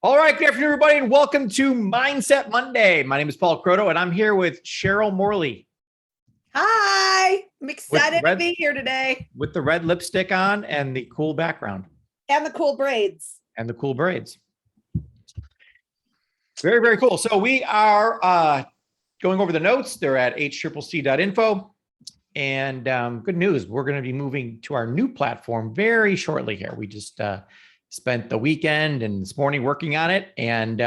All right, good afternoon, everybody, and welcome to Mindset Monday. My name is Paul Croto, and I'm here with Cheryl Morley. Hi, I'm excited to be here today. With the red lipstick on and the cool background. And the cool braids. Very, very cool. So we are going over the notes. They're at hccc.info. And good news, we're going to be moving to our new platform very shortly here. We just spent the weekend and this morning working on it. And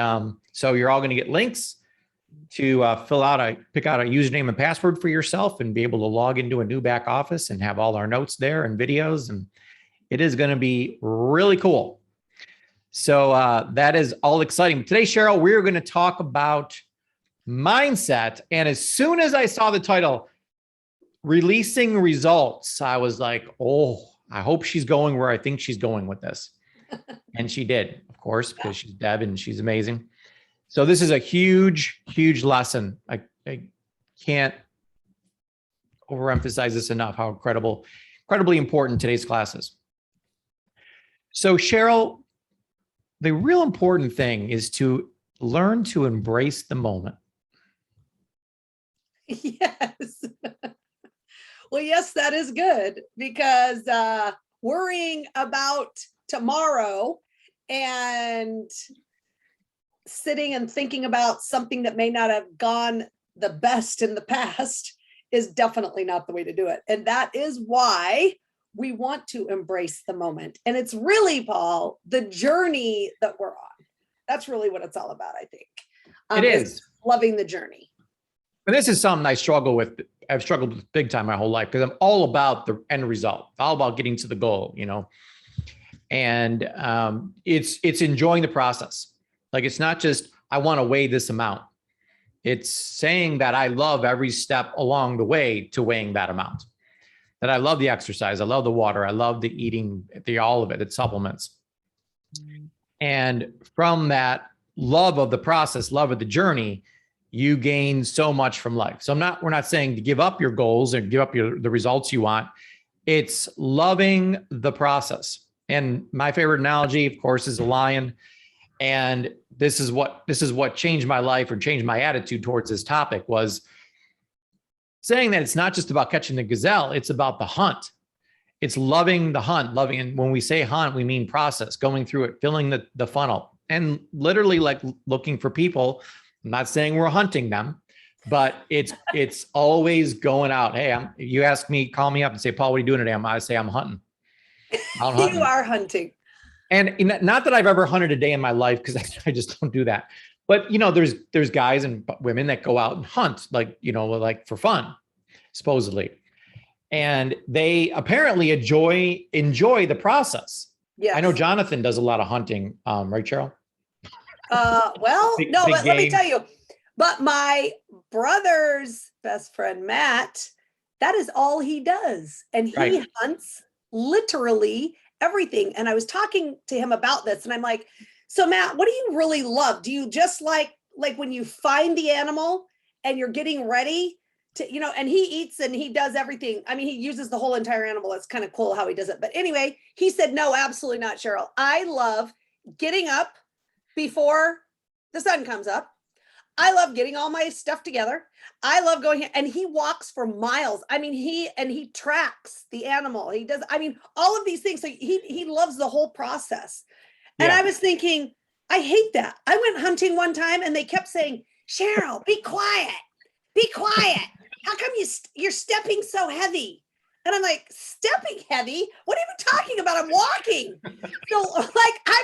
so you're all going to get links to pick out a username and password for yourself and be able to log into a new back office and have all our notes there and videos. And it is going to be really cool. So that is all exciting. Today, Cheryl, we're going to talk about mindset. And as soon as I saw the title, Releasing Results, I was like, oh, I hope she's going where I think she's going with this. And she did, of course, because she's Deb and she's amazing. So this is a huge, huge lesson. I can't overemphasize this enough, how incredibly important today's class is. So Cheryl, the real important thing is to learn to embrace the moment. Yes. Well, yes, that is good, because worrying about tomorrow and sitting and thinking about something that may not have gone the best in the past is definitely not the way to do it. And that is why we want to embrace the moment. And it's really, Paul, the journey that we're on. That's really what it's all about, I think. It is. Loving the journey. And this is something I struggle with. I've struggled with big time my whole life because I'm all about the end result, all about getting to the goal, and it's enjoying the process. Like, it's not just, I want to weigh this amount. It's saying that I love every step along the way to weighing that amount, that I love the exercise. I love the water. I love the eating, all of it, it's supplements. And from that love of the process, love of the journey, you gain so much from life. So we're not saying to give up your goals and give up the results you want. It's loving the process. And my favorite analogy, of course, is a lion. And this is what changed my life or changed my attitude towards this topic, was saying that it's not just about catching the gazelle, it's about the hunt. It's loving the hunt, and when we say hunt, we mean process, going through it, filling the funnel, and literally like looking for people. I'm not saying we're hunting them, but it's always going out. Hey, you ask me, call me up and say, Paul, what are you doing today? I say I'm hunting. You are hunting. And not that I've ever hunted a day in my life, because I just don't do that. But there's guys and women that go out and hunt, like for fun, supposedly, and they apparently enjoy the process. Yeah, I know Jonathan does a lot of hunting, right, Cheryl? Let me tell you, but my brother's best friend, Matt, that is all he does. And he hunts literally everything. And I was talking to him about this, and I'm like, so Matt, what do you really love? Do you just like when you find the animal and you're getting ready to, and he eats and he does everything. I mean, he uses the whole entire animal. It's kind of cool how he does it. But anyway, he said, no, absolutely not, Cheryl. I love getting up before the sun comes up. I love getting all my stuff together. I love going, and he walks for miles. I mean, he tracks the animal. He does, all of these things. So he loves the whole process. And yeah. I was thinking, I hate that. I went hunting one time and they kept saying, Cheryl, be quiet. Be quiet. How come you're stepping so heavy? And I'm like, stepping heavy? What are you talking about? I'm walking. So I'm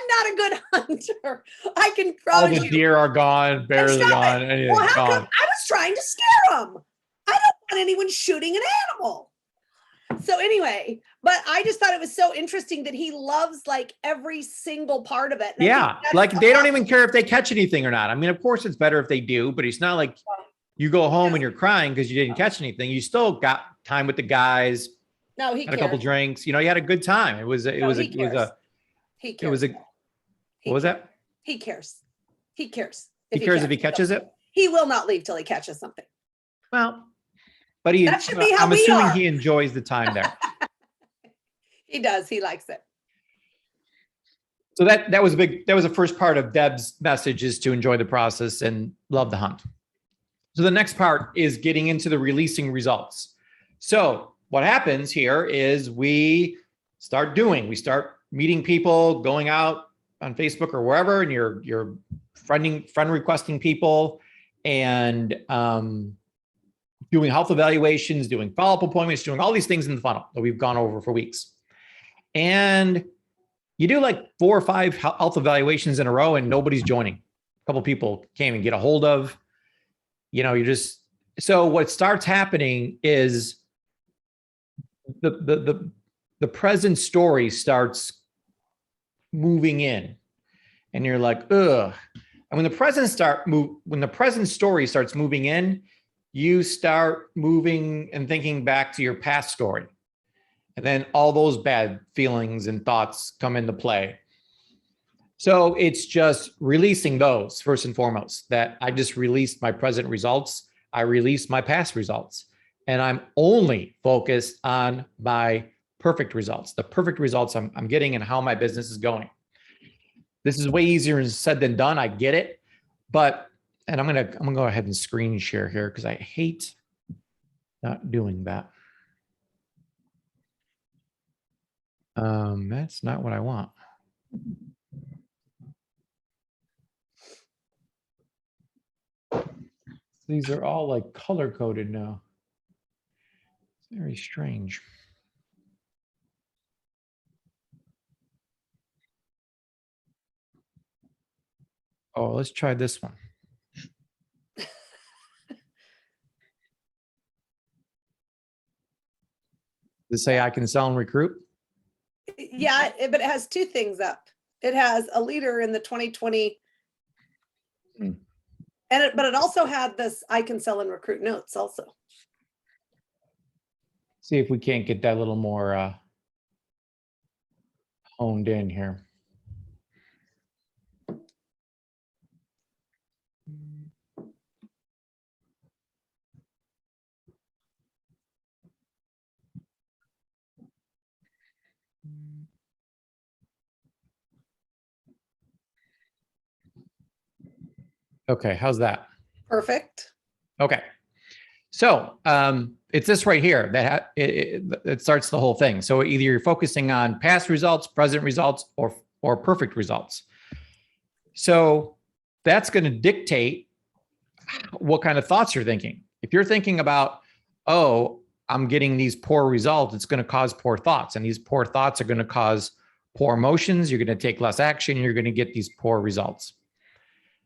not a good hunter. I can promise all the deer are gone, bears are gone. Well, how come? I was trying to scare them. I don't want anyone shooting an animal. So anyway, but I just thought it was so interesting that he loves every single part of it. And yeah. They don't even care if they catch anything or not. I mean, of course it's better if they do, but it's not like you go home and you're crying because you didn't catch anything. You still got time with the guys. No, he had a couple drinks. You had a good time. What was that? He cares. He cares. He cares if he catches it. He will not leave till he catches something. Well, but that should be how I'm assuming he enjoys the time there. He does. He likes it. So that was a big, that was the first part of Deb's message, is to enjoy the process and love the hunt. So the next part is getting into the releasing results. So what happens here is we start meeting people, going out on Facebook or wherever, and you're friend requesting people, and doing health evaluations, doing follow-up appointments, doing all these things in the funnel that we've gone over for weeks. And you do like 4 or 5 health evaluations in a row and nobody's joining. A couple of people can't even get a hold of, so what starts happening is the present story starts moving in, and you're like, ugh. And when the present story starts moving in, you start moving and thinking back to your past story. And then all those bad feelings and thoughts come into play. So it's just releasing those first and foremost, that I just released my present results. I released my past results, and I'm only focused on my perfect results, the perfect results I'm getting and how my business is going. This is way easier said than done. I get it, and I'm gonna go ahead and screen share here because I hate not doing that. That's not what I want. These are all like color coded now. It's very strange. Oh, let's try this one. Does it say I can sell and recruit? Yeah, but it has 2 things up. It has a leader in the 2020, but it also had this I can sell and recruit notes also. See if we can't get that a little more honed in here. Okay, how's that? Perfect. Okay. So it's this right here that it starts the whole thing. So either you're focusing on past results, present results, or perfect results. So that's going to dictate what kind of thoughts you're thinking. If you're thinking about, oh, I'm getting these poor results, it's going to cause poor thoughts. And these poor thoughts are going to cause poor emotions. You're going to take less action. You're going to get these poor results.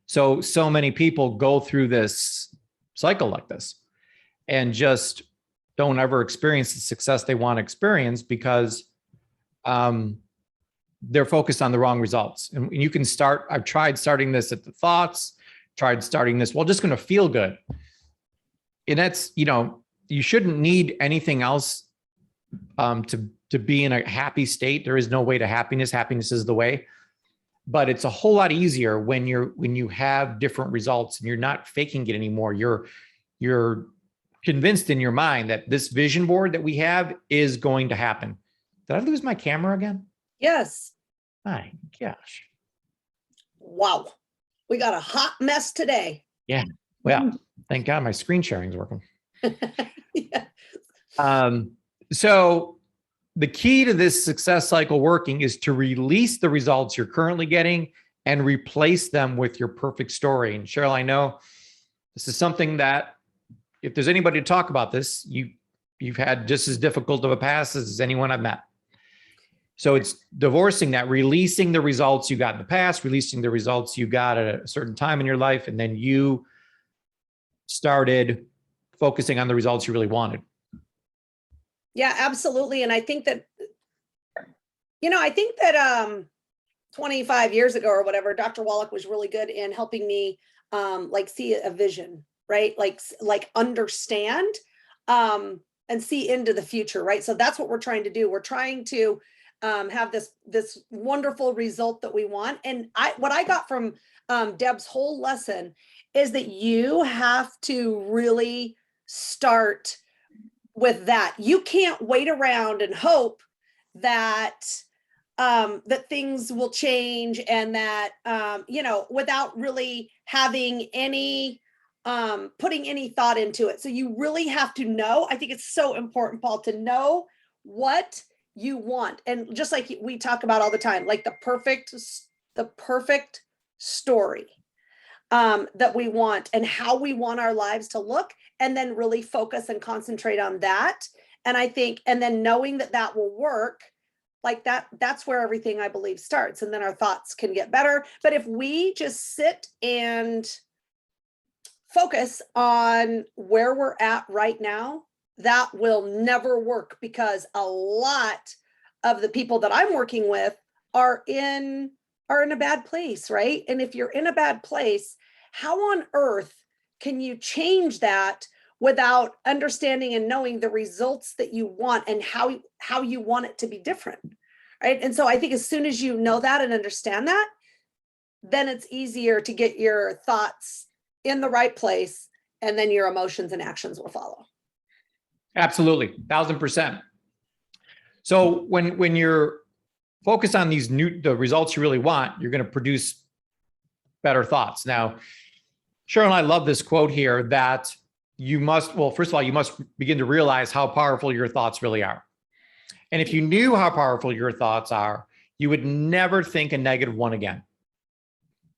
So many people go through this cycle like this and just don't ever experience the success they want to experience because they're focused on the wrong results. And you can start, I've tried starting this at the thoughts, tried starting this, well, just going to feel good. And that's, you shouldn't need anything else to be in a happy state. There is no way to happiness. Happiness is the way. But it's a whole lot easier when you have different results and you're not faking it anymore. You're convinced in your mind that this vision board that we have is going to happen. Did I lose my camera again? Yes. My gosh. Wow. We got a hot mess today. Yeah. Well, thank God my screen sharing is working. Yeah. So the key to this success cycle working is to release the results you're currently getting and replace them with your perfect story. And Cheryl, I know this is something that if there's anybody to talk about this, you've had just as difficult of a past as anyone I've met. So it's divorcing that, releasing the results you got in the past, releasing the results you got at a certain time in your life, and then you started focusing on the results you really wanted. Yeah, absolutely. And I think that, 25 years ago or whatever, Dr. Wallach was really good in helping me see a vision, right? Like understand and see into the future, right? So that's what we're trying to do. We're trying to have this wonderful result that we want. And what I got from Deb's whole lesson is that you have to really start with that. You can't wait around and hope that that things will change, and that, without really having any, putting any thought into it. So you really have to know. I think it's so important, Paul, to know what you want. And just like we talk about all the time, like the perfect story that we want, and how we want our lives to look, and then really focus and concentrate on that. And I think, and then knowing that that will work, like that's where everything, I believe, starts. And then our thoughts can get better. But if we just sit and focus on where we're at right now, that will never work, because a lot of the people that I'm working with are in a bad place, right? And if you're in a bad place, how on earth can you change that without understanding and knowing the results that you want, and how you want it to be different, right? And so I think as soon as you know that and understand that, then it's easier to get your thoughts in the right place, and then your emotions and actions will follow. Absolutely, 1000%. So when you're focused on the results you really want, you're going to produce better thoughts. Now, Cheryl and I love this quote here, that first of all, you must begin to realize how powerful your thoughts really are. And if you knew how powerful your thoughts are, you would never think a negative one again.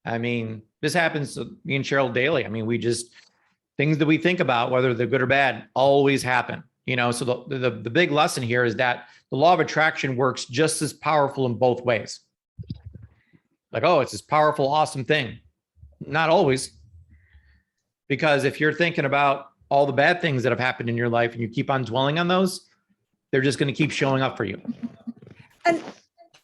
I mean, this happens to me and Cheryl daily. I mean, things that we think about, whether they're good or bad, always happen. So the big lesson here is that the law of attraction works just as powerful in both ways. Like, oh, it's this powerful, awesome thing. Not always. Because if you're thinking about all the bad things that have happened in your life and you keep on dwelling on those, they're just going to keep showing up for you. And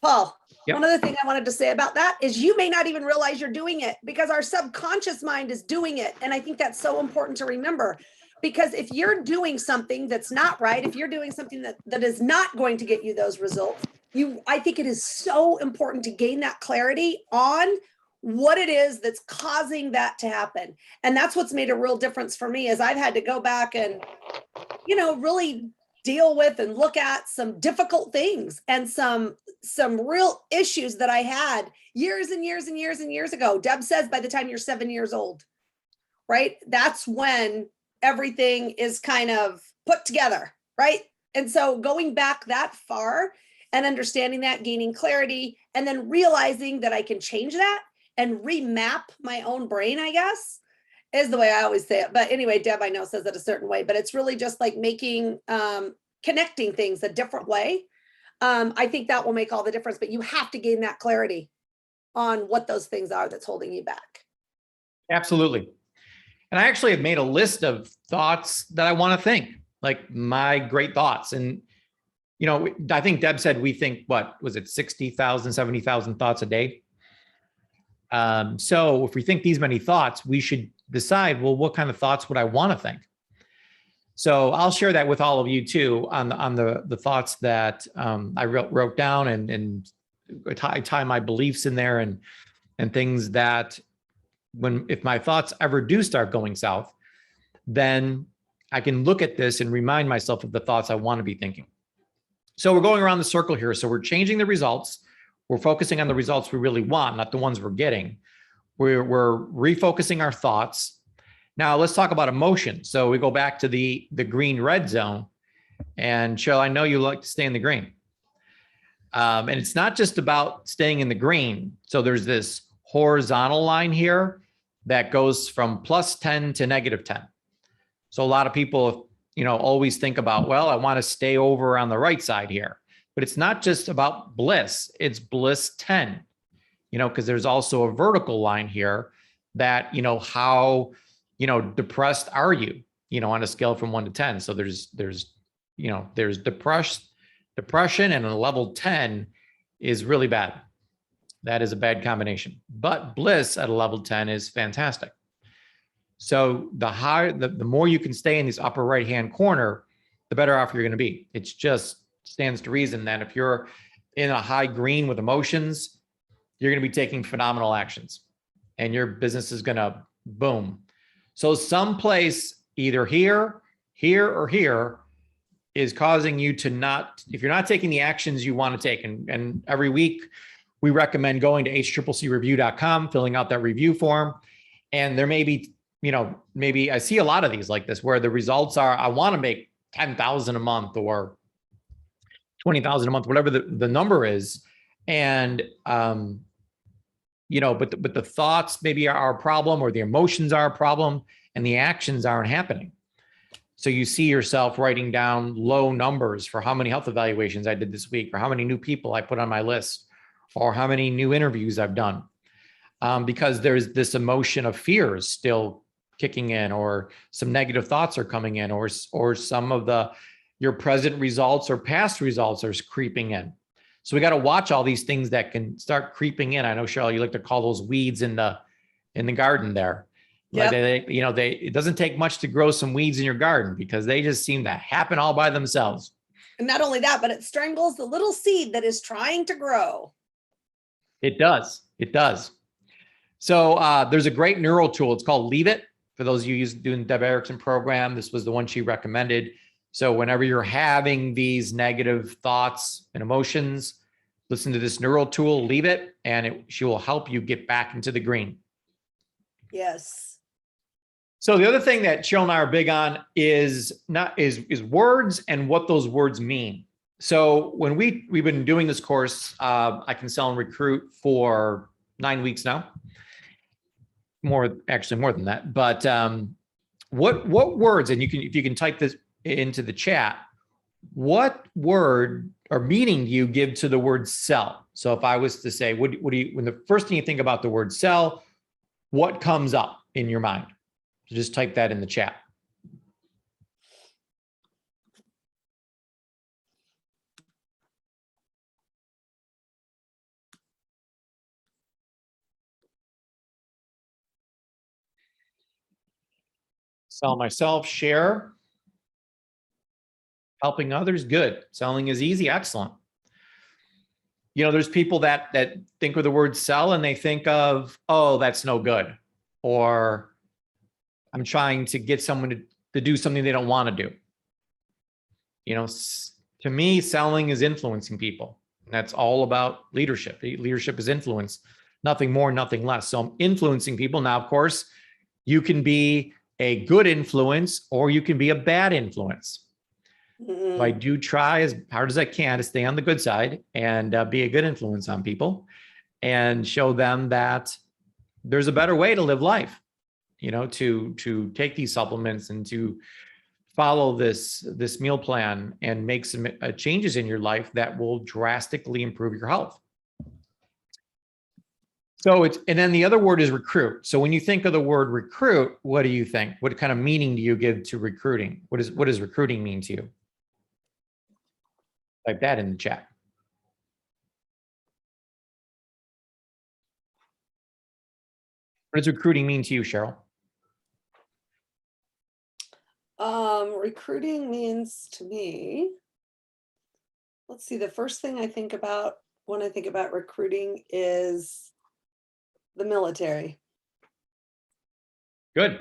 Paul, yep. One other thing I wanted to say about that is you may not even realize you're doing it, because our subconscious mind is doing it. And I think that's so important to remember, because if you're doing something that's not right, if you're doing something that is not going to get you those results, I think it is so important to gain that clarity on what it is that's causing that to happen. And that's what's made a real difference for me, is I've had to go back and, really deal with and look at some difficult things and some real issues that I had years and years and years and years ago. Deb says by the time you're 7 years old, right? That's when everything is kind of put together, right? And so going back that far and understanding that, gaining clarity, and then realizing that I can change that and remap my own brain, I guess, is the way I always say it. But anyway, Deb, I know, says it a certain way, but it's really just like making, connecting things a different way. I think that will make all the difference, but you have to gain that clarity on what those things are that's holding you back. Absolutely. And I actually have made a list of thoughts that I want to think, like my great thoughts. And, I think Deb said we think, what was it, 60,000, 70,000 thoughts a day? So if we think these many thoughts, we should decide, well, what kind of thoughts would I want to think? So I'll share that with all of you too, on the thoughts that I wrote down, and I tie my beliefs in there, and things that if my thoughts ever do start going south, then I can look at this and remind myself of the thoughts I want to be thinking. So we're going around the circle here. So we're changing the results. We're focusing on the results we really want, not the ones we're getting. We're refocusing our thoughts. Now let's talk about emotion. So we go back to the green-red zone. And Cheryl, I know you like to stay in the green. And it's not just about staying in the green. So there's this horizontal line here that goes from +10 to -10. So a lot of people, always think about, well, I want to stay over on the right side here. But it's not just about bliss, it's bliss 10, because there's also a vertical line here that, how, depressed are you, on a scale from 1 to 10. So there's depression, and a level 10 is really bad. That is a bad combination. But bliss at a level 10 is fantastic. So the more you can stay in this upper right-hand corner, the better off you're going to be. It's just stands to reason that if you're in a high green with emotions, you're going to be taking phenomenal actions, and your business is going to boom. So someplace either here, or here is causing you to not, if you're not taking the actions you want to take, and every week we recommend going to hccreview.com, filling out that review form. And there may be, maybe I see a lot of these like this, where the results are, I want to make 10,000 a month or 20,000 a month, whatever the number is. And, but the thoughts maybe are a problem, or the emotions are a problem, and the actions aren't happening. So you see yourself writing down low numbers for how many health evaluations I did this week, or how many new people I put on my list, or how many new interviews I've done. Because there's this emotion of fear is still kicking in, or some negative thoughts are coming in, or some of your present results or past results are creeping in. So we got to watch all these things that can start creeping in. I know, Cheryl, you like to call those weeds in the garden there. Yep. It doesn't take much to grow some weeds in your garden, because they just seem to happen all by themselves. And not only that, but it strangles the little seed that is trying to grow. It does. It does. So there's a great neural tool. It's called Leave It. For those of you doing the Deb Erickson program, this was the one she recommended. So whenever you're having these negative thoughts and emotions, listen to this neural tool, Leave It, and she will help you get back into the green. Yes. So the other thing that Cheryl and I are big on is words and what those words mean. So when we've been doing this course, I Can Sell and Recruit for 9 weeks now. More than that. But what words, and if you can type this into the chat, what word or meaning do you give to the word sell? So if I was to say, when the first thing you think about the word sell, what comes up in your mind? So just type that in the chat. Sell myself, share. Helping others, good. Selling is easy, excellent. There's people that think of the word sell and they think of, oh, that's no good. Or I'm trying to get someone to do something they don't want to do. To me, selling is influencing people. And that's all about leadership. Leadership is influence, nothing more, nothing less. So I'm influencing people. Now, of course, you can be a good influence, or you can be a bad influence. So I do try as hard as I can to stay on the good side and be a good influence on people, and show them that there's a better way to live life, to take these supplements and to follow this meal plan and make some changes in your life that will drastically improve your health. So and then the other word is recruit. So when you think of the word recruit, what do you think? What kind of meaning do you give to recruiting? What does recruiting mean to you? Type that in the chat. What does recruiting mean to you, Cheryl? Recruiting means to me, let's see, the first thing I think about when I think about recruiting is the military. Good.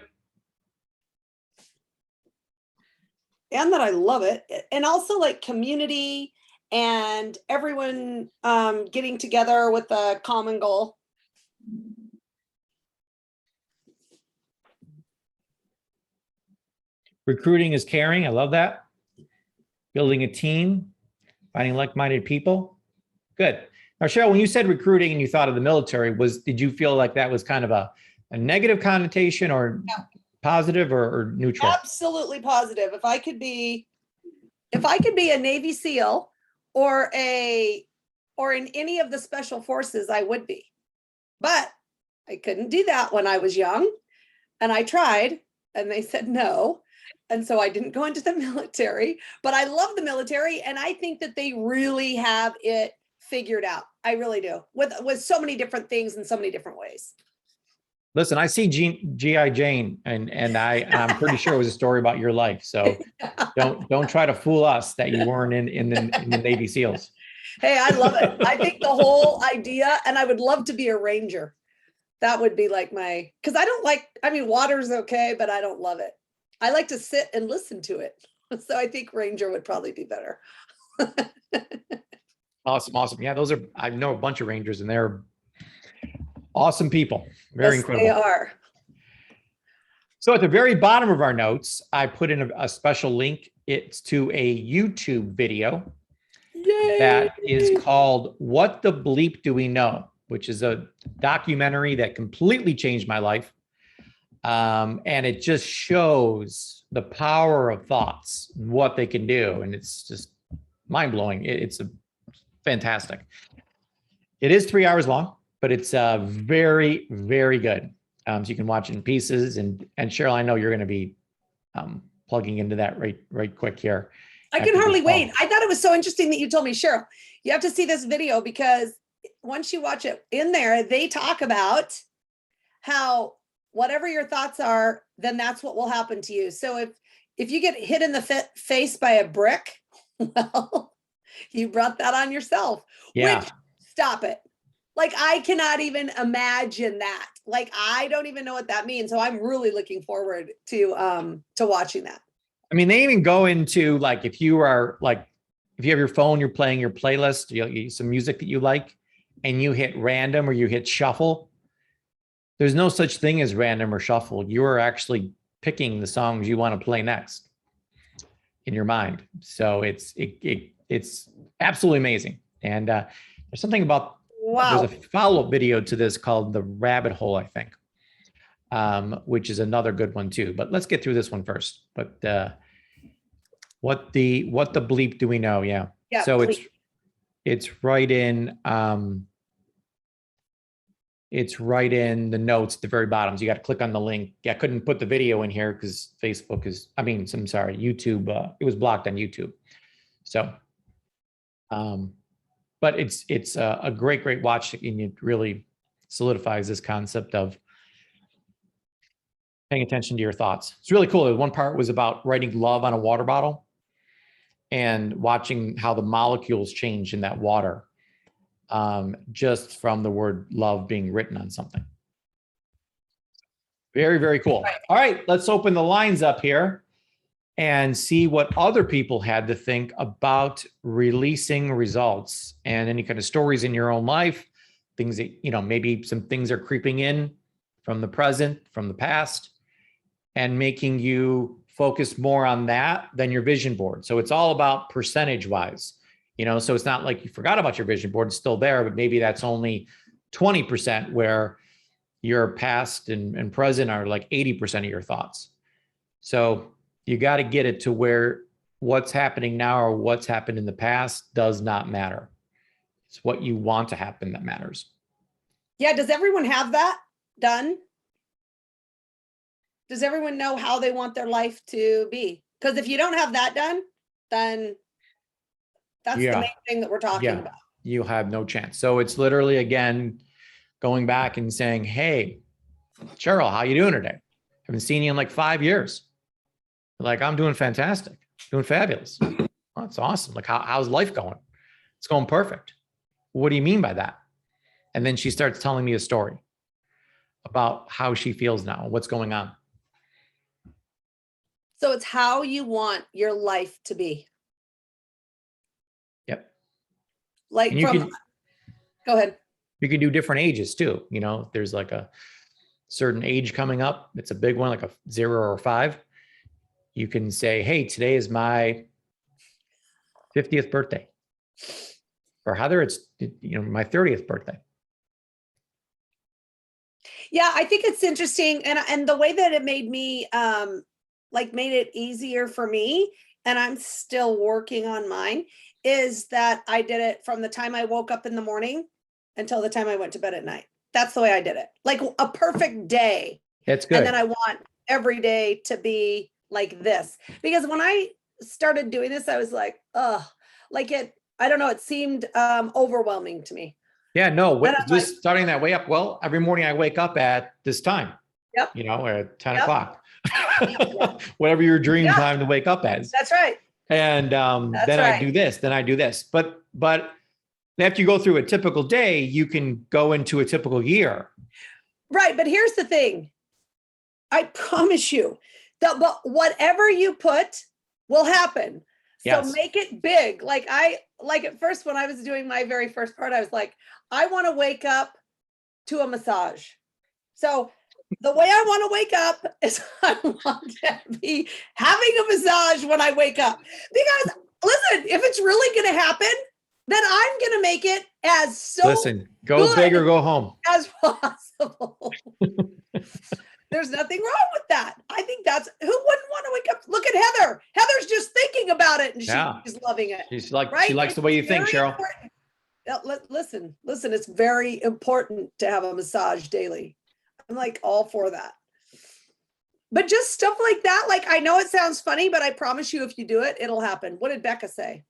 And that I love it. And also like community and everyone getting together with a common goal. Recruiting is caring. I love that. Building a team, finding like-minded people. Good. Now, Cheryl, when you said recruiting and you thought of the military, did you feel like that was kind of a negative connotation, or no, positive or neutral? Absolutely positive. If I could be a Navy SEAL or in any of the special forces, I would be. But I couldn't do that when I was young, and I tried and they said no. And so I didn't go into the military, but I love the military. And I think that they really have it figured out. I really do, with so many different things in so many different ways. Listen, I see G.I. Jane, and I'm pretty sure it was a story about your life. So don't try to fool us that you weren't in the Navy SEALs. Hey, I love it. I think the whole idea, and I would love to be a ranger. That would be like because water's okay, but I don't love it. I like to sit and listen to it. So I think Ranger would probably be better. Awesome. Yeah, I know a bunch of Rangers and they're awesome people. Very Yes, incredible. they are. So at the very bottom of our notes, I put in a special link. It's to a YouTube video Yay. that is called What the Bleep Do We Know, which is a documentary that completely changed my life. And it just shows the power of thoughts and what they can do. And it's just mind blowing. It's fantastic. It is 3 hours long, but it's very, very good. So you can watch it in pieces. And Cheryl, I know you're going to be plugging into that right quick here. I can hardly wait. I thought it was so interesting that you told me, Cheryl, you have to see this video, because once you watch it in there, they talk about how whatever your thoughts are, then that's what will happen to you. So if you get hit in the face by a brick, well, you brought that on yourself. Yeah. Which, stop it. Like, I cannot even imagine that. Like, I don't even know what that means. So I'm really looking forward to watching that. I mean, they even go into, like, if you have your phone, you're playing your playlist, some music that you like, and you hit random or you hit shuffle. There's no such thing as random or shuffle. You are actually picking the songs you want to play next in your mind. So it's absolutely amazing. And there's something about, wow. There's a follow-up video to this called The Rabbit Hole, I think, which is another good one too. But let's get through this one first. But what the bleep do we know? Yeah. So please. It's right in the notes at the very bottom. So you got to click on the link. Yeah, I couldn't put the video in here because YouTube, it was blocked on YouTube. So, but it's a great watch, and it really solidifies this concept of paying attention to your thoughts. It's really cool. One part was about writing love on a water bottle and watching how the molecules change in that water, just from the word love being written on something. Very, very cool. All right, let's open the lines up here and see what other people had to think about releasing results and any kind of stories in your own life, things that, maybe some things are creeping in from the present, from the past, and making you focus more on that than your vision board. So it's all about percentage wise, so it's not like you forgot about your vision board, it's still there, but maybe that's only 20%, where your past and present are like 80% of your thoughts. So you got to get it to where what's happening now or what's happened in the past does not matter. It's what you want to happen that matters. Yeah. Does everyone have that done? Does everyone know how they want their life to be? Because if you don't have that done, then that's the main thing that we're talking about. You have no chance. So it's literally, again, going back and saying, hey, Cheryl, how you doing today? Haven't seen you in like 5 years. Like, I'm doing fantastic, doing fabulous. Oh, that's awesome. Like, how's life going? It's going perfect. What do you mean by that? And then she starts telling me a story about how she feels now, what's going on. So it's how you want your life to be. Yep. Like, go ahead. You can do different ages too. There's like a certain age coming up. It's a big one, like a 0 or 5. You can say, hey, today is my 50th birthday. Or Heather, it's my 30th birthday. Yeah, I think it's interesting. And the way that it made me made it easier for me, and I'm still working on mine, is that I did it from the time I woke up in the morning until the time I went to bed at night. That's the way I did it. Like a perfect day. That's good. And then I want every day to be like this. Because when I started doing this, I was like, I don't know, it seemed overwhelming to me. Yeah, no, just starting that way up. Well, every morning I wake up at this time. Yep. At 10 o'clock. Whatever your dream time to wake up as. That's right. And then I do this, then I do this. But after you go through a typical day, you can go into a typical year. Right. But here's the thing. I promise you that whatever you put will happen. So Yes. make it big. Like at first when I was doing my very first part, I was like, I want to wake up to a massage. So the way I want to wake up is I want to be having a massage when I wake up. Because listen, if it's really going to happen, then I'm going to make it as Listen, go big or go home. as possible. There's nothing wrong with that. I think that's who wouldn't want to wake up. Look at Heather. Heather's just thinking about it and she's loving it. She's like, right? she likes the way you think, Cheryl. Listen, it's very important to have a massage daily. I'm like all for that. But just stuff like that, like I know it sounds funny, but I promise you if you do it, it'll happen. What did Becca say?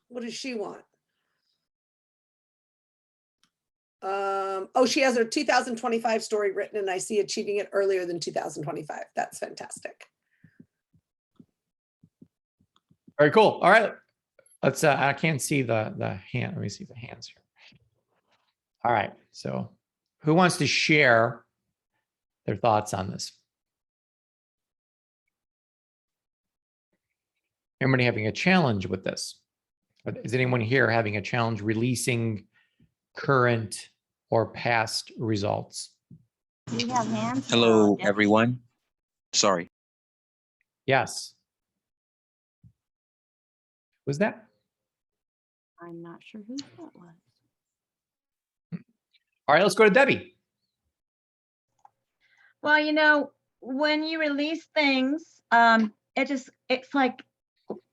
What does she want? Oh, she has her 2025 story written and I see achieving it earlier than 2025. That's fantastic. Very cool. All right. Let's, I can't see the hand. Let me see the hands here. All right. So who wants to share their thoughts on this? Anybody having a challenge with this? Is anyone here having a challenge releasing current or past results? Do you have hands? Hello, everyone. Sorry. Yes. Was that? I'm not sure who that was. All right, let's go to Debbie. Well, when you release things, it's like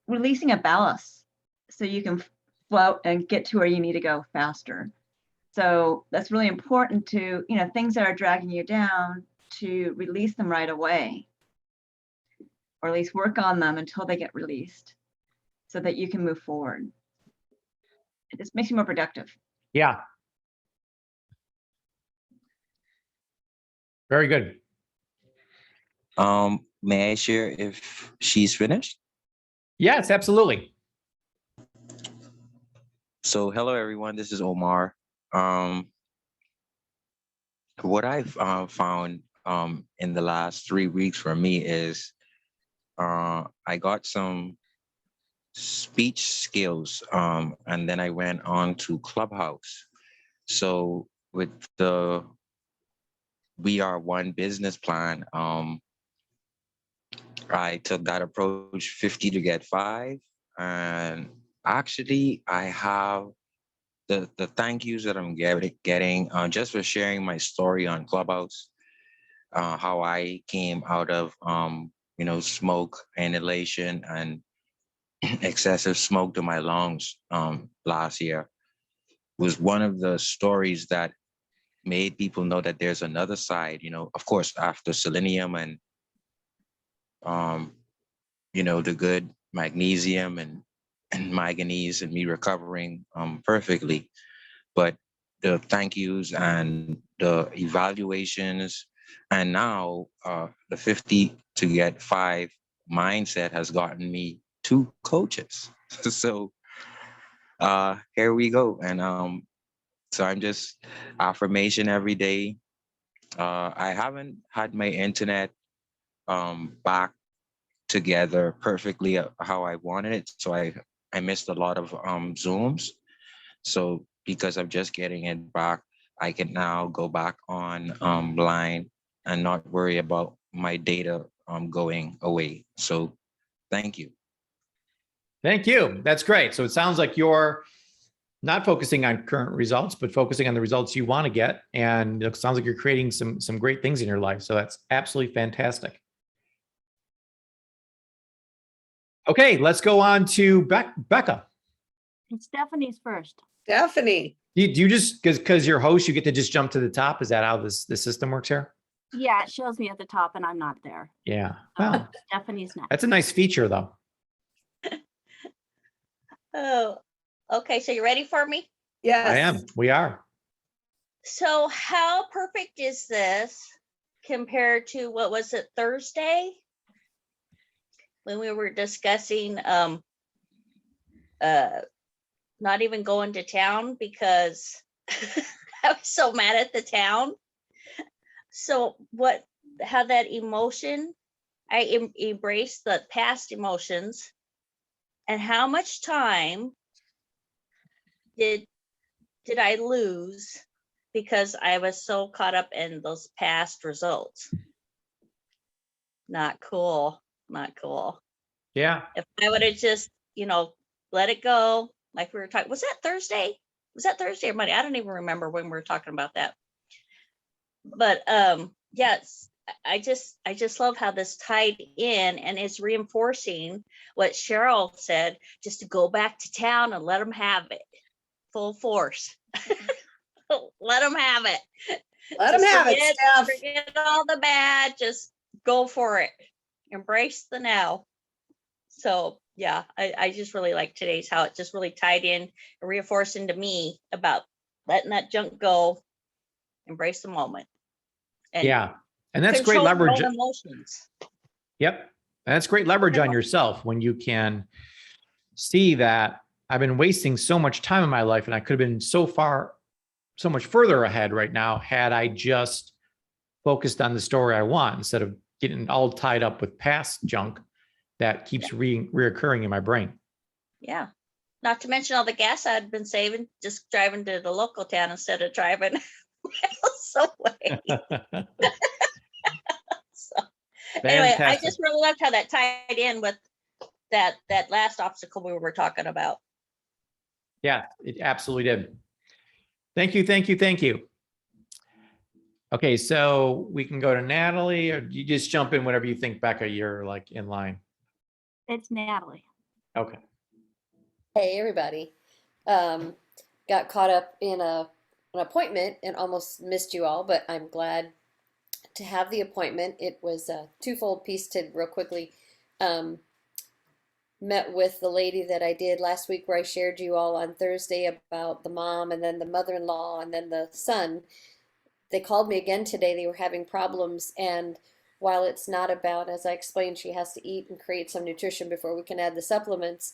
releasing a ballast so you can float and get to where you need to go faster. So that's really important to, things that are dragging you down, to release them right away, or at least work on them until they get released so that you can move forward. It just makes you more productive. Yeah. Very good. May I share if she's finished? Yes, absolutely. So, hello, everyone. This is Omar. What I've found in the last 3 weeks for me is I got some speech skills, and then I went on to Clubhouse. So with the We Are One business plan, I took that approach, 50 to get 5. And actually, I have the thank yous that I'm getting just for sharing my story on Clubhouse, how I came out of, smoke inhalation and excessive smoke to my lungs last year was one of the stories that made people know that there's another side, of course, after selenium and, the good magnesium and manganese and me recovering perfectly. But the thank yous and the evaluations and now the 50 to get 5 mindset has gotten me 2 coaches. So here we go. And so I'm just affirmation every day. I haven't had my internet back together perfectly how I wanted it. So I missed a lot of Zooms. So because I'm just getting it back, I can now go back on line and not worry about my data going away. So thank you. Thank you. That's great. So it sounds like you're not focusing on current results, but focusing on the results you want to get. And it sounds like you're creating some great things in your life. So that's absolutely fantastic. Okay, let's go on to Becca. It's Stephanie's first. Stephanie. Do you just, because you're host, you get to just jump to the top? Is that how the system works here? Yeah, it shows me at the top and I'm not there. Yeah. Well, Stephanie's next. that's a nice feature though. Oh, okay. So you ready for me? Yes. I am. We are. So how perfect is this compared to what was it, Thursday? When we were discussing not even going to town because I was so mad at the town. So how that emotion I embrace the past emotions, and how much time did I lose because I was so caught up in those past results? Not cool. Not cool. Yeah. If I would have just, let it go, like we were talking, was that Thursday? Was that Thursday or Monday? I don't even remember when we were talking about that. But yes, I just love how this tied in and is reinforcing what Cheryl said, just to go back to town and let them have it full force. Let them have it. Let them Just have it, forget- Steph. Forget all the bad, just go for it. Embrace the now. So yeah, I just really like today's, how it just really tied in and reinforcing to me about letting that junk go, embrace the moment. And Yeah. And that's great control your leverage. own emotions. Yep. And that's great leverage on yourself when you can see that I've been wasting so much time in my life and I could have been so much further ahead right now had I just focused on the story I want instead of getting all tied up with past junk that keeps reoccurring in my brain. Yeah. Not to mention all the gas I'd been saving just driving to the local town instead of driving miles away. So anyway, I Fantastic. just really loved how that tied in with that last obstacle we were talking about. Yeah, it absolutely did. Thank you, thank you, thank you. Okay, so we can go to Natalie, or you just jump in whenever you think, Becca, you're like in line. It's Natalie. Okay. Hey, everybody. Got caught up in an appointment and almost missed you all, but I'm glad to have the appointment. It was a twofold piece to real quickly. Met with the lady that I did last week where I shared you all on Thursday about the mom and then the mother-in-law and then the son. They called me again today. They were having problems, and while it's not about, as I explained, she has to eat and create some nutrition before we can add the supplements,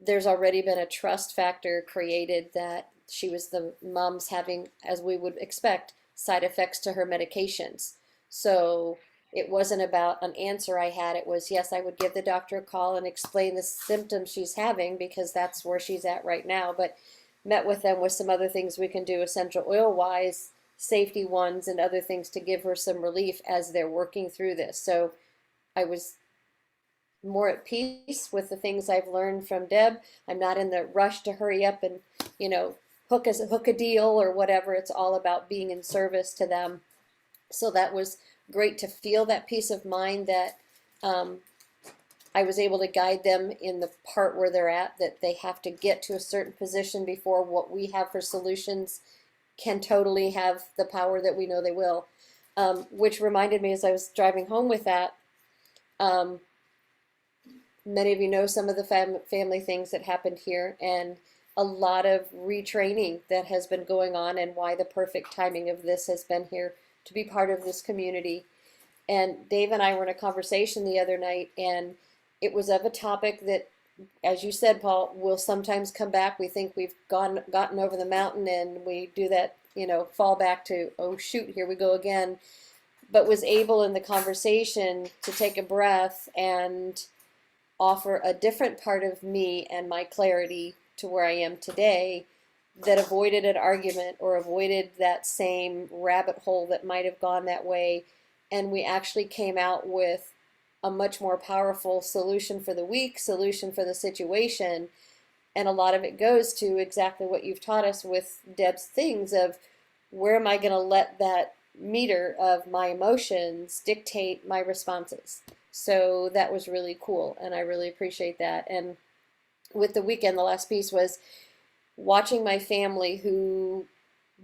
there's already been a trust factor created that she was the mom's having, as we would expect, side effects to her medications. So it wasn't about an answer I had. It was, yes, I would give the doctor a call and explain the symptoms she's having because that's where she's at right now. But met with them with some other things we can do essential oil wise, safety ones, and other things to give her some relief as they're working through this. So I was more at peace with the things I've learned from Deb. I'm not in the rush to hurry up and, hook a deal or whatever. It's all about being in service to them. So that was great to feel that peace of mind that I was able to guide them in the part where they're at, that they have to get to a certain position before what we have for solutions can totally have the power that we know they will. Which reminded me as I was driving home with that, many of you know some of the family things that happened here and a lot of retraining that has been going on and why the perfect timing of this has been here to be part of this community. And Dave and I were in a conversation the other night, and it was of a topic that, as you said, Paul, will sometimes come back. We think we've gotten over the mountain and we do that, fall back to, oh shoot, here we go again. But was able in the conversation to take a breath and offer a different part of me and my clarity to where I am today that avoided an argument or avoided that same rabbit hole that might have gone that way. And we actually came out with a much more powerful solution for the week, solution for the situation. And a lot of it goes to exactly what you've taught us with Deb's things of where am I going to let that meter of my emotions dictate my responses. So that was really cool, and I really appreciate that. And with the weekend, the last piece was watching my family who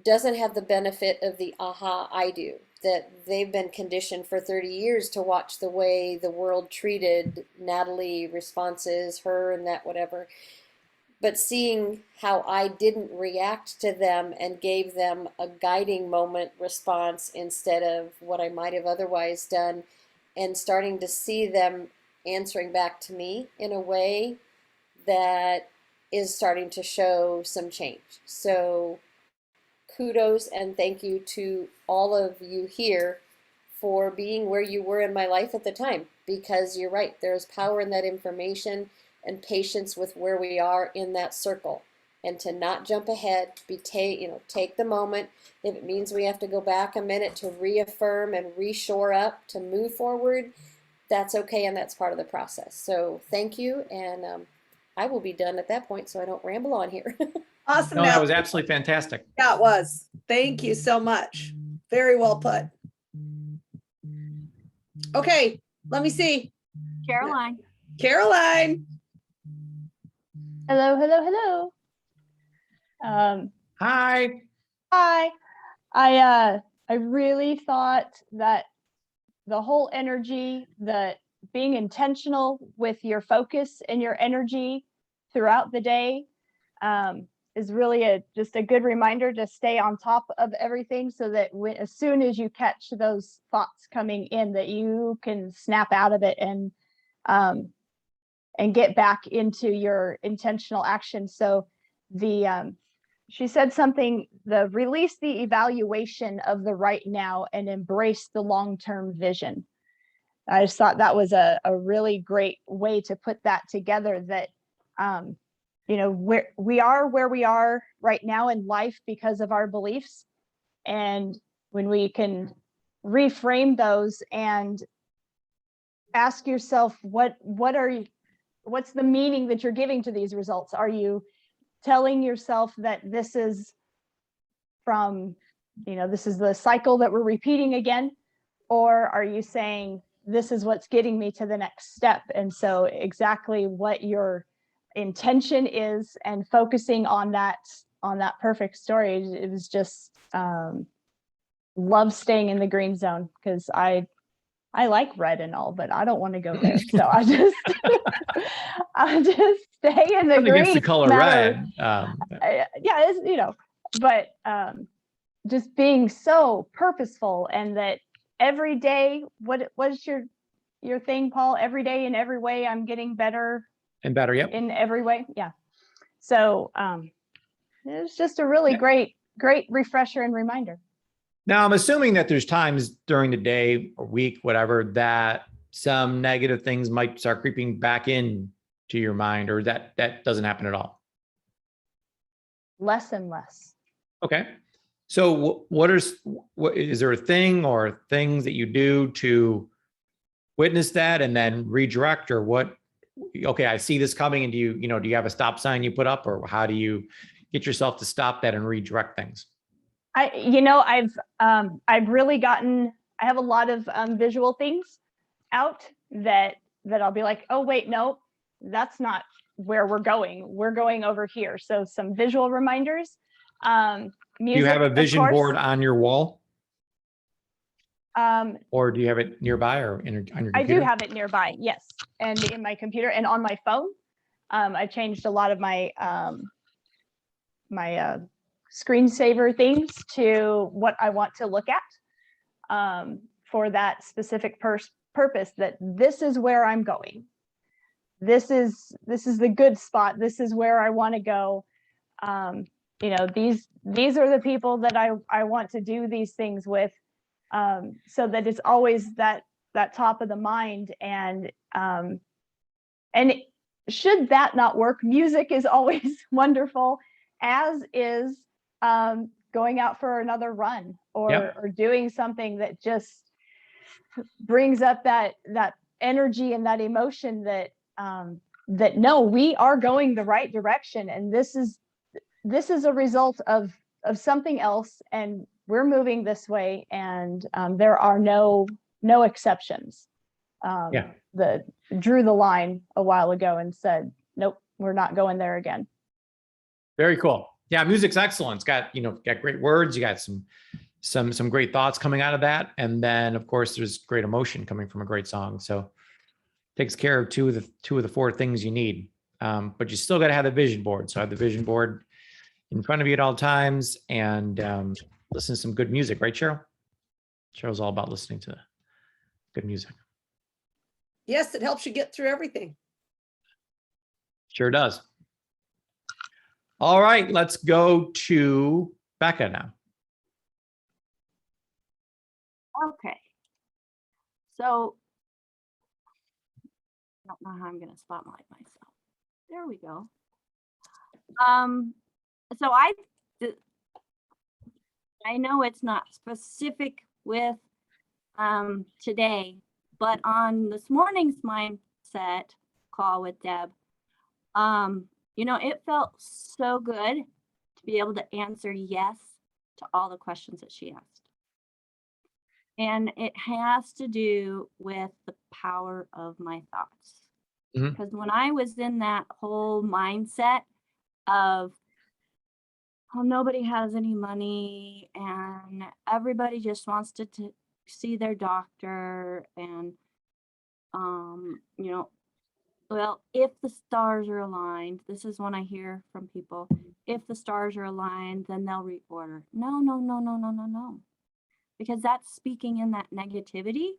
doesn't have the benefit of the aha I do, that they've been conditioned for 30 years to watch the way the world treated Natalie, responses, her and that whatever. But seeing how I didn't react to them and gave them a guiding moment response instead of what I might have otherwise done, and starting to see them answering back to me in a way that is starting to show some change. So kudos and thank you to all of you here for being where you were in my life at the time, because you're right, there's power in that information and patience with where we are in that circle, and to not jump ahead, take the moment. If it means we have to go back a minute to reaffirm and reshore up to move forward, that's okay, and that's part of the process. So thank you, and I will be done at that point so I don't ramble on here. Awesome. No, that was Natalie. absolutely fantastic. Yeah, it was. Thank you so much. Very well put. Okay, let me see. Caroline. Caroline. Hello, hello, hello. Hi. Hi. I really thought that the whole energy, that being intentional with your focus and your energy throughout the day, is really just a good reminder to stay on top of everything, so that as soon as you catch those thoughts coming in, that you can snap out of it and get back into your intentional action. So she said something, release the evaluation of the right now and embrace the long-term vision. I just thought that was a really great way to put that together, that we are where we are right now in life because of our beliefs. And when we can reframe those and ask yourself, what's the meaning that you're giving to these results? Are you telling yourself that this is this is the cycle that we're repeating again? Or are you saying, this is what's getting me to the next step? And so exactly what your intention is, and focusing on that perfect story. It was just love staying in the green zone, because I like red and all, but I don't want to go there. So I just stay in the Nothing green. against the color matter. red. Yeah, it's, but just being so purposeful, and that every day, what's your thing, Paul? Every day in every way, I'm getting better. And better, yep. In every way. Yeah. So it was just a really great refresher and reminder. Now, I'm assuming that there's times during the day or week, whatever, that some negative things might start creeping back in to your mind, or that doesn't happen at all. Less and less. Okay. So what is there a thing or things that you do to witness that and then redirect, or what? Okay, I see this coming, and do you have a stop sign you put up, or how do you get yourself to stop that and redirect things? I've really gotten, I have a lot of visual things out that I'll be like, oh wait, no, that's not where we're going. We're going over here. So some visual reminders. Music, do you have a vision board on your wall? Or do you have it nearby or on your computer? I do have it nearby, yes, and in my computer and on my phone. I've changed a lot of my screensaver things to what I want to look at for that specific purpose. That this is where I'm going. This is the good spot. This is where I want to go. These are the people that I want to do these things with. So that it's always that top of the mind, and should that not work, music is always wonderful, as is going out for another run, or doing something that just brings up that energy and that emotion that no, we are going the right direction, and this is a result of something else, and we're moving this way, and there are no exceptions. That drew the line a while ago and said, nope, we're not going there again. Very cool. Yeah, music's excellent. It's got great words. You got some great thoughts coming out of that, and then of course there's great emotion coming from a great song. So takes care of two of the four things you need. But you still got to have the vision board. So have the vision board in front of you at all times, and listen to some good music, right, Cheryl? Cheryl's all about listening to good music. Yes, it helps you get through everything. Sure does. All right, let's go to Becca now. Okay. So I don't know how I'm going to spotlight myself. There we go. So I know it's not specific with today, but on this morning's mindset call with Deb, it felt so good to be able to answer yes to all the questions that she asked. And it has to do with the power of my thoughts. Mhm. Because when I was in that whole mindset of, oh, nobody has any money and everybody just wants to see their doctor, and well, if the stars are aligned, this is when I hear from people, if the stars are aligned, then they'll reorder. No, no, no, no, no, no, no. Because that's speaking in that negativity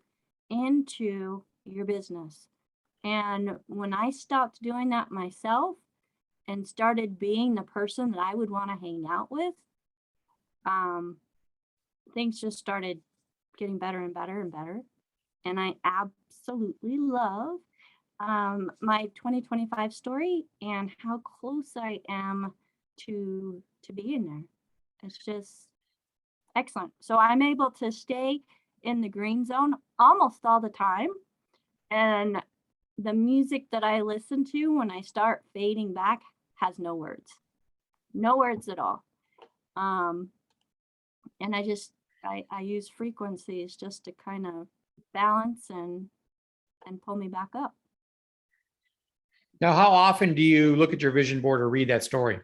into your business. And when I stopped doing that myself and started being the person that I would want to hang out with, things just started getting better and better and better. And I absolutely love my 2025 story and how close I am to being there. It's just excellent. So I'm able to stay in the green zone almost all the time. And the music that I listen to when I start fading back has no words at all. And I use frequencies just to kind of balance and pull me back up. Now, how often do you look at your vision board or read that story?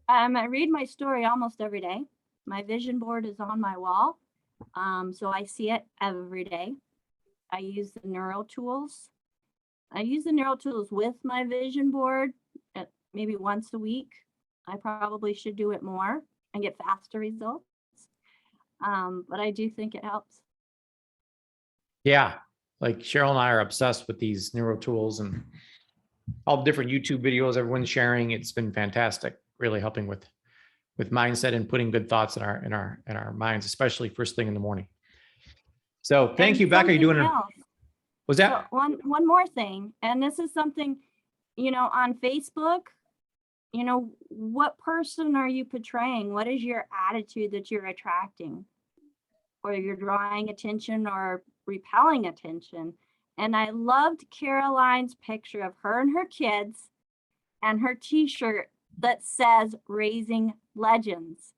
I read my story almost every day. My vision board is on my wall. So I see it every day. I use the neural tools. I use the neural tools with my vision board maybe once a week. I probably should do it more and get faster results. But I do think it helps. Yeah, like Cheryl and I are obsessed with these neuro tools and all the different YouTube videos everyone's sharing. It's been fantastic, really helping with mindset and putting good thoughts in our minds, especially first thing in the morning. So thank you, Becca. You're doing it. Was that one more thing? And this is something, on Facebook, what person are you portraying? What is your attitude that you're attracting? Or you're drawing attention or repelling attention? And I loved Caroline's picture of her and her kids and her t-shirt that says Raising Legends.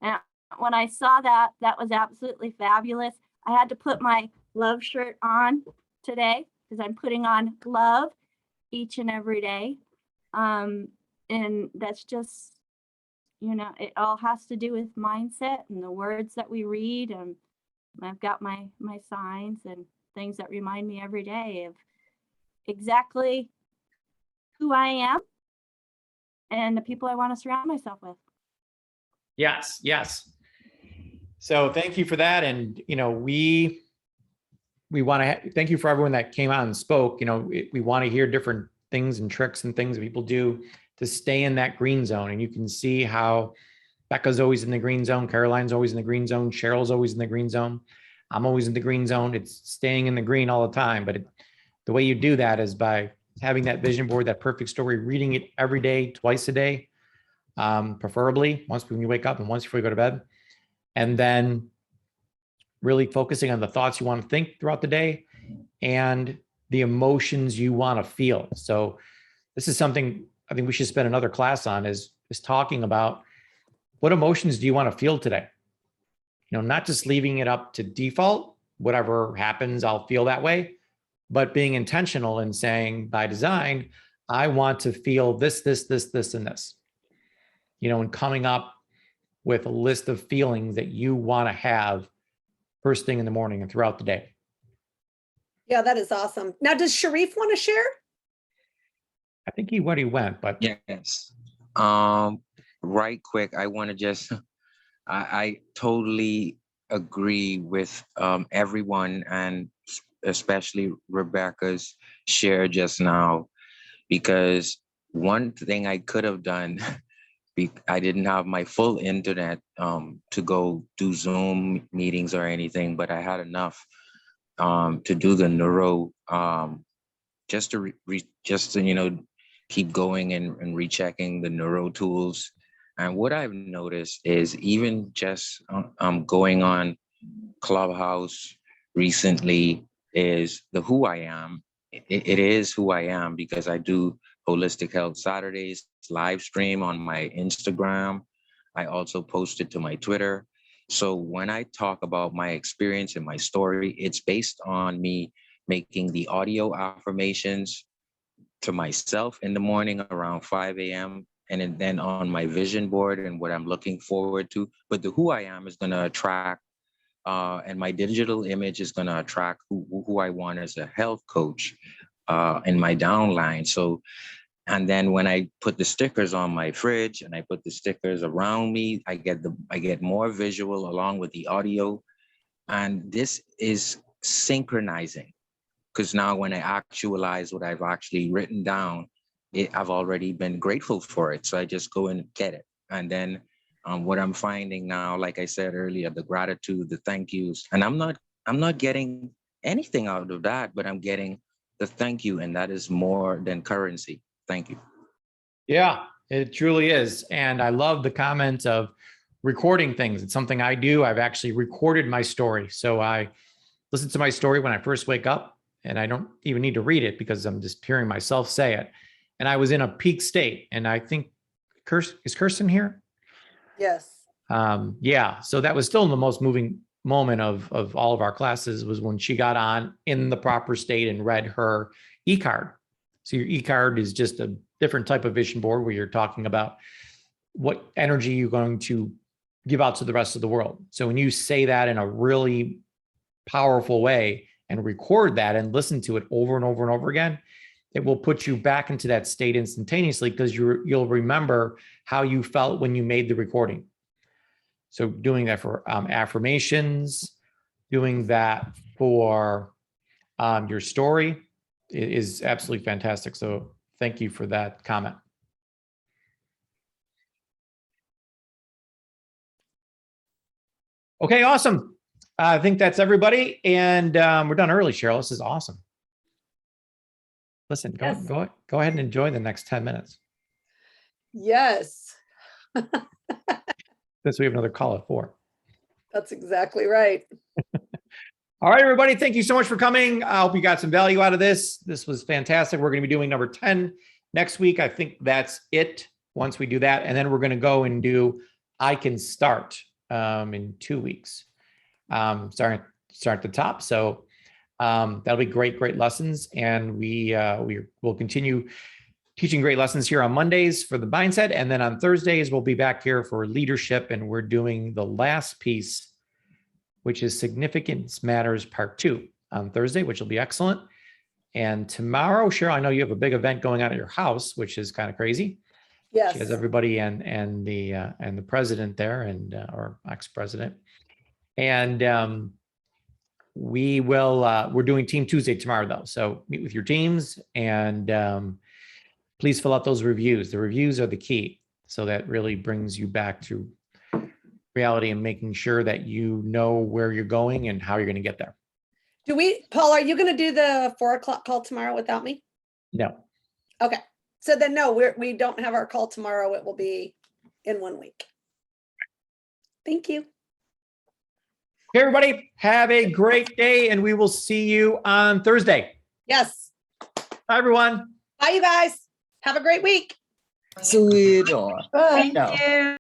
And when I saw that was absolutely fabulous. I had to put my love shirt on today because I'm putting on love each and every day. And that's just, it all has to do with mindset and the words that we read. And I've got my signs and things that remind me every day of exactly who I am and the people I want to surround myself with. Yes. So thank you for that. And, we want to thank you for everyone that came out and spoke. We want to hear different things and tricks and things that people do to stay in that green zone. And you can see how Becca's always in the green zone. Caroline's always in the green zone. Cheryl's always in the green zone. I'm always in the green zone. It's staying in the green all the time. But the way you do that is by having that vision board, that perfect story, reading it every day, twice a day, preferably once when you wake up and once before you go to bed. And then really focusing on the thoughts you want to think throughout the day and the emotions you want to feel. So this is something I think we should spend another class on is talking about what emotions do you want to feel today? Not just leaving it up to default, whatever happens, I'll feel that way, but being intentional and saying by design, I want to feel this, and this, and coming up with a list of feelings that you want to have first thing in the morning and throughout the day. Yeah, that is awesome. Now, does Sharif want to share? I think he went, but yes. Right quick, I want to just, I totally agree with everyone and especially Rebecca's share just now, because one thing I could have done, I didn't have my full internet to go do Zoom meetings or anything, but I had enough to do the neuro, just to keep going and rechecking the neuro tools. And what I've noticed is even just going on Clubhouse recently is the who I am. It is who I am because I do Holistic Health Saturdays live stream on my Instagram. I also post it to my Twitter. So when I talk about my experience and my story, it's based on me making the audio affirmations to myself in the morning around 5 a.m. and then on my vision board and what I'm looking forward to. But the who I am is going to attract, and my digital image is going to attract who I want as a health coach in my downline. So, and then when I put the stickers on my fridge and I put the stickers around me, I get more visual along with the audio. And this is synchronizing, because now when I actualize what I've actually written down, I've already been grateful for it. So I just go and get it. And then what I'm finding now, like I said earlier, the gratitude, the thank yous, and I'm not getting anything out of that, but I'm getting the thank you. And that is more than currency. Thank you. Yeah, it truly is. And I love the comment of recording things. It's something I do. I've actually recorded my story. So I listen to my story when I first wake up, and I don't even need to read it because I'm just hearing myself say it. And I was in a peak state. And I think, is Kirsten here? Yes. Yeah. So that was still the most moving moment of all of our classes, was when she got on in the proper state and read her e-card. So your e-card is just a different type of vision board where you're talking about what energy you're going to give out to the rest of the world. So when you say that in a really powerful way and record that and listen to it over and over and over again, it will put you back into that state instantaneously, because you'll remember how you felt when you made the recording. So doing that for affirmations, doing that for your story is absolutely fantastic. So thank you for that comment. Okay, awesome. I think that's everybody. And we're done early, Cheryl. This is awesome. Listen, Yes. go ahead and enjoy the next 10 minutes. Yes, Since we have another call at 4. that's exactly right. All right, everybody. Thank you so much for coming. I hope you got some value out of this. This was fantastic. We're going to be doing number 10 next week. I think that's it once we do that. And then we're going to go and do I Can Start in 2 weeks. Start at the top. So that'll be great lessons. And we will continue teaching great lessons here on Mondays for the mindset. And then on Thursdays, we'll be back here for leadership. And we're doing the last piece, which is Significance Matters Part 2 on Thursday, which will be excellent. And tomorrow, Cheryl, I know you have a big event going on at your house, which is kind of crazy. Yes. She has everybody and the president there, and or ex-president. And we're doing Team Tuesday tomorrow, though. So meet with your teams and please fill out those reviews. The reviews are the key. So that really brings you back to reality and making sure that you know where you're going and how you're going to get there. Paul, are you going to do the 4 o'clock call tomorrow without me? No. Okay. So then, no, we don't have our call tomorrow. It will be in 1 week. Thank you. Okay, everybody, have a great day, and we will see you on Thursday. Yes. Bye, everyone. Bye, you guys. Have a great week. Thank you.